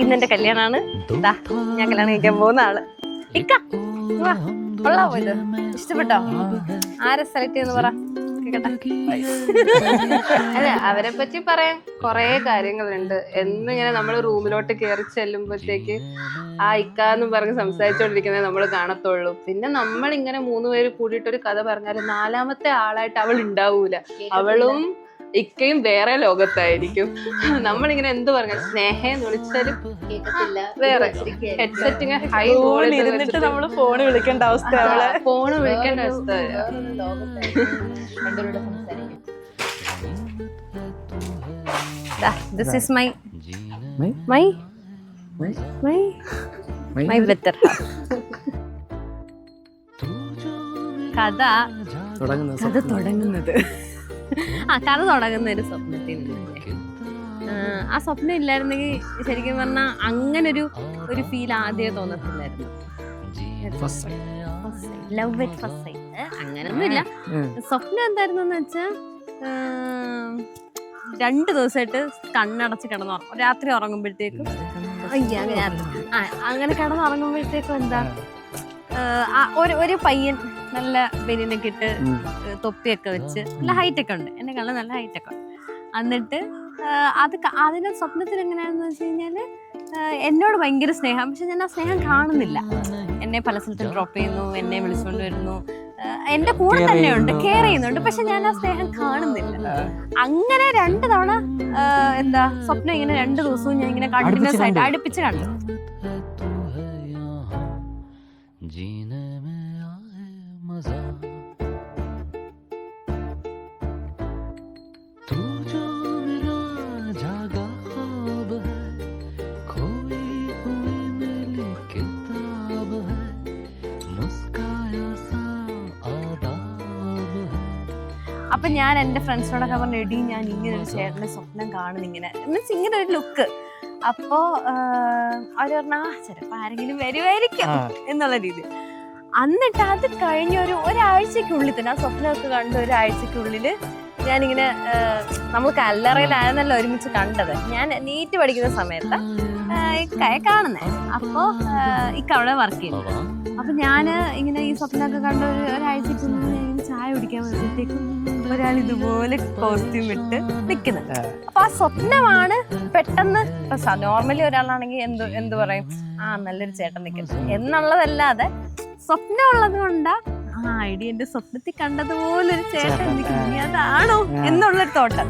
ഇന്നെന്റെ കല്യാണാണ്. ഞാൻ കല്യാണം കഴിക്കാൻ പോകുന്ന ആള്. ഇക്ക കൊള്ളാവോ ഇത്? ഇഷ്ടപ്പെട്ടോ? ആരെ സെലക്ട് ചെയ്യുന്ന പറ. അല്ല, അവരെ പറ്റി പറയാൻ കൊറേ കാര്യങ്ങളുണ്ട്. എന്നിങ്ങനെ നമ്മള് റൂമിലോട്ട് കയറി ചെല്ലുമ്പോഴത്തേക്ക് ആ ഇക്കാന്നും പറഞ്ഞ് സംസാരിച്ചോണ്ടിരിക്കുന്നത് നമ്മൾ കാണത്തുള്ളൂ. പിന്നെ നമ്മളിങ്ങനെ 3 പേര് കൂടിയിട്ടൊരു കഥ പറഞ്ഞാല് 4ാമത്തെ ആളായിട്ട് അവൾ ഉണ്ടാവൂല. അവളും ഇക്കയും വേറെ ലോകത്തായിരിക്കും. നമ്മളിങ്ങനെ എന്ത് പറഞ്ഞ സ്നേഹന്ന് വിളിച്ചാലും വേറെ ഹെഡ്സെറ്റ് ഹൈ ഇരുന്നിട്ട് നമ്മള് ഫോണ് വിളിക്കേണ്ട അവസ്ഥ. ഫോണ് വിളിക്കേണ്ട അവസ്ഥ. This is my better half. കഥ തുടങ്ങുന്നത് കഥ തുടങ്ങുന്ന ഒരു സ്വപ്നത്തിൽ നിന്നല്ലേ. ആ സ്വപ്നം ഇല്ലായിരുന്നെങ്കിൽ ശരിക്കും പറഞ്ഞാൽ അങ്ങനൊരു ഫീൽ ആദ്യമേ തോന്നത്തില്ലായിരുന്നു. ലവ് അറ്റ് ഫസ്റ്റ് സൈറ്റ് അങ്ങനൊന്നുമില്ല. സ്വപ്നം എന്തായിരുന്നെന്ന് വെച്ചാൽ 2 ദിവസമായിട്ട് കണ്ണടച്ച് കിടന്നുറങ്ങും. രാത്രി ഉറങ്ങുമ്പോഴത്തേക്കും അങ്ങനെ കിടന്നുറങ്ങുമ്പോഴത്തേക്കും എന്താ ഒരു പയ്യൻ നല്ല ബനിയനൊക്കെ ഇട്ട് തൊപ്പിയൊക്കെ വെച്ച് നല്ല ഹൈറ്റൊക്കെ ഉണ്ട്, എന്നെ കാണാൻ നല്ല ഹൈറ്റൊക്കെ ഉണ്ട്. എന്നിട്ട് അതിന്റെ സ്വപ്നത്തിൽ എങ്ങനെയാണെന്ന് വെച്ച് കഴിഞ്ഞാല് എന്നോട് ഭയങ്കര സ്നേഹം. പക്ഷെ ഞാൻ ആ സ്നേഹം കാണുന്നില്ല. എന്നെ പല സ്ഥലത്തും ഡ്രോപ്പ് ചെയ്യുന്നു, എന്നെ വിളിച്ചുകൊണ്ട് വരുന്നു, എന്റെ കൂടെ തന്നെയുണ്ട്, കെയർ ചെയ്യുന്നുണ്ട്. പക്ഷെ ഞാൻ ആ സ്നേഹം കാണുന്നില്ല. അങ്ങനെ 2 തവണ സ്വപ്നം ഇങ്ങനെ 2 ദിവസവും ഞാൻ ഇങ്ങനെ കണ്ടിന്യൂസ് ആയിട്ട് അടുപ്പിച്ച് കണ്ടു. അപ്പൊ ഞാൻ എന്റെ ഫ്രണ്ട്സിനോടൊക്കെ പറഞ്ഞു, എടി ഞാൻ ഇങ്ങനെ ഒരു ചേട്ടന്റെ സ്വപ്നം കാണുന്നു, ഇങ്ങനെ മീൻസ് ഇങ്ങനെ ഒരു ലുക്ക്. അപ്പോ അവര് പറഞ്ഞ ചിലപ്പോ ആരെങ്കിലും വരുമായിരിക്കും എന്നുള്ള രീതി. എന്നിട്ട് അത് കഴിഞ്ഞ ഒരാഴ്ചക്കുള്ളിൽ തന്നെ ആ സ്വപ്നമൊക്കെ കണ്ട ഒരാഴ്ചക്കുള്ളിൽ ഞാനിങ്ങനെ നമ്മൾ കല്ലറയിലായിരുന്നല്ലോ ഒരുമിച്ച് കണ്ടത്. ഞാൻ നീറ്റ് പഠിക്കുന്ന സമയത്ത് ഇക്കയെ കാണുന്നേ. അപ്പോ ഇക്ക അവിടെ വർക്ക് ചെയ്യുന്നു. അപ്പൊ ഞാന് ഇങ്ങനെ ഈ സ്വപ്നമൊക്കെ കണ്ട ഒരാഴ്ചക്കുള്ളിൽ ഞാൻ ചായ കുടിക്കാൻ വരുമ്പോഴത്തേക്കും ഒരാൾ ഇതുപോലെ കോസ്റ്റ്യൂം ഇട്ട് നിൽക്കുന്നുണ്ട്. അപ്പൊ ആ സ്വപ്നമാണ് പെട്ടെന്ന്. നോർമലി ഒരാളാണെങ്കിൽ എന്ത് പറയും, നല്ലൊരു ചേട്ടൻ നിൽക്കുന്നത് എന്നുള്ളതല്ലാതെ സ്വപ്നം ഉള്ളത് കൊണ്ടാ ഐഡിയ എന്റെ സ്വപ്നത്തിൽ കണ്ടതുപോലൊരു ചേട്ടൻ നിൽക്കുന്നു, അതാണോ എന്നുള്ളൊരു തോട്ടം.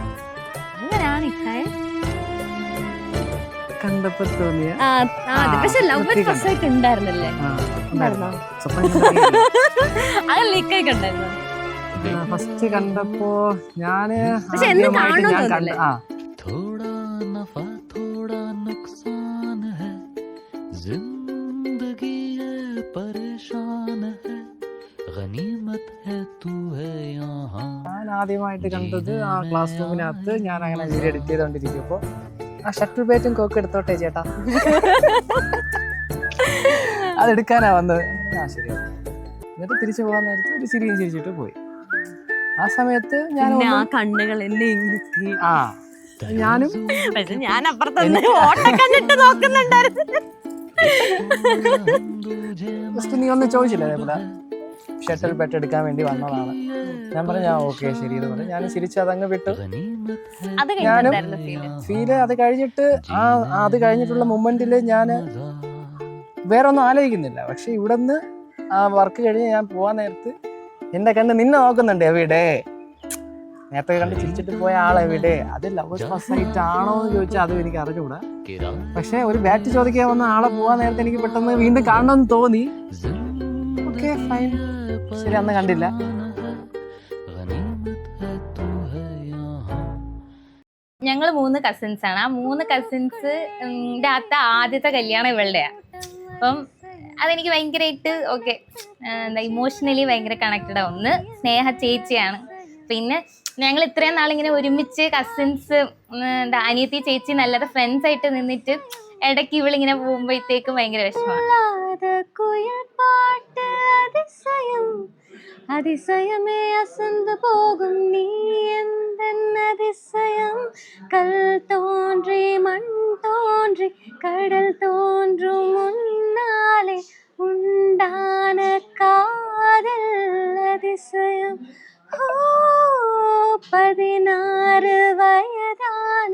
അങ്ങനെയാണ് ഇക്കായെ കണ്ടപ്പോ തോന്നിയ. പക്ഷെ ലവ് അറ്റ് ഫസ്റ്റ് സൈറ്റ് ഉണ്ടായിരുന്നല്ലേ? അതല്ല ഇക്കായി കണ്ടായിരുന്നു ഫസ്റ്റ് കണ്ടപ്പോ ഞാന്. പക്ഷെ എന്നും കാണുന്നു. ഞാൻ ആദ്യമായിട്ട് കണ്ടത് ആ ക്ലാസ് റൂമിനകത്ത് ഞാൻ അങ്ങനെ വീഡിയോ എഡിറ്റ് ചെയ്തോണ്ടിരിക്കുമ്പോ ആ ഷട്ടിൽ ബാറ്റും കോക്ക് എടുത്തോട്ടെ ചേട്ടാ, അതെടുക്കാനാ വന്നത്. ശരി. എന്നിട്ട് തിരിച്ചു പോകാൻ നേരത്ത് ഒരു ചിരിയും ചിരിച്ചിട്ട് പോയി. ആ സമയത്ത് ഞാൻ കണ്ണുകൾ എന്നെ ഞാനും പക്ഷെ ഞാൻ അപ്പുറത്ത് ഓട്ടം കണ്ടിട്ട് നോക്കുന്നുണ്ടായിരുന്നു. ജസ്റ്റ് നീ ഒന്നും ചോദിച്ചില്ല, അതേപോലെ ഷട്ടിൽ ബാറ്റ് എടുക്കാൻ വേണ്ടി വന്നതാണ്. ഞാൻ പറഞ്ഞു ഓക്കെ ശരി എന്ന് പറഞ്ഞു. ഞാൻ ചിരിച്ച് അതങ്ങ് വിട്ടു. ഞാനും ഫീല് അത് കഴിഞ്ഞിട്ടുള്ള മൊമെന്റില് ഞാൻ വേറെ ഒന്നും ആലോചിക്കുന്നില്ല. പക്ഷെ ഇവിടെ നിന്ന് ആ വർക്ക് കഴിഞ്ഞ് ഞാൻ പോവാൻ നേരത്ത് എന്റെ കണ്ട് നിന്നെ നോക്കുന്നുണ്ട്, എവിടെ നേരത്തെ കണ്ട് ചിരിച്ചിട്ട് പോയ ആളെവിടെ. അത് ലവ് ഫസ്റ്റ് സൈറ്റ് ആണോ എന്ന് ചോദിച്ചാൽ അതും എനിക്ക് അറിഞ്ഞുകൂടാ. പക്ഷെ ഒരു ബാറ്റ് ചോദിക്കാൻ വന്ന ആളെ പോവാൻ നേരത്തെ എനിക്ക് പെട്ടെന്ന് വീണ്ടും കാണണമെന്ന് തോന്നി. ഓക്കെ ഫൈൻ, ശരി, അന്ന് കണ്ടില്ല. ഞങ്ങൾ 3 കസിൻസ് ആണ്. ആ 3 കസിൻസിന്റെ അകത്ത് ആദ്യത്തെ കല്യാണം ഇവളുടെയാ. അപ്പം അതെനിക്ക് ഭയങ്കരമായിട്ട് ഇമോഷണലി ഭയങ്കര കണക്റ്റഡ്. ഒന്ന് സ്നേഹ ചേച്ചിയാണ്. പിന്നെ ഞങ്ങൾ ഇത്രയും നാളിങ്ങനെ ഒരുമിച്ച് കസിൻസ് അനിയത്തി ചേച്ചി നല്ലത് ഫ്രണ്ട്സ് ആയിട്ട് നിന്നിട്ട് ഇടയ്ക്ക് ഇവളിങ്ങനെ പോകുമ്പോഴത്തേക്കും ഭയങ്കര വിഷമമാണ്. അതിശയമേ അസന്ത് പോകും നീ എന്തെന്നതിശയം കൽ തോன்றി മൺ തോன்றി தோன்றி கடல் தோன்றும் முன்னாலே உண்டான காதல் அதிசயம். 16 வயதான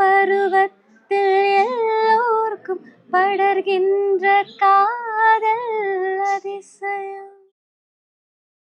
பருவத்தில் எல்லோர்க்கும் படர்கின்ற காதல் அதிசயம்.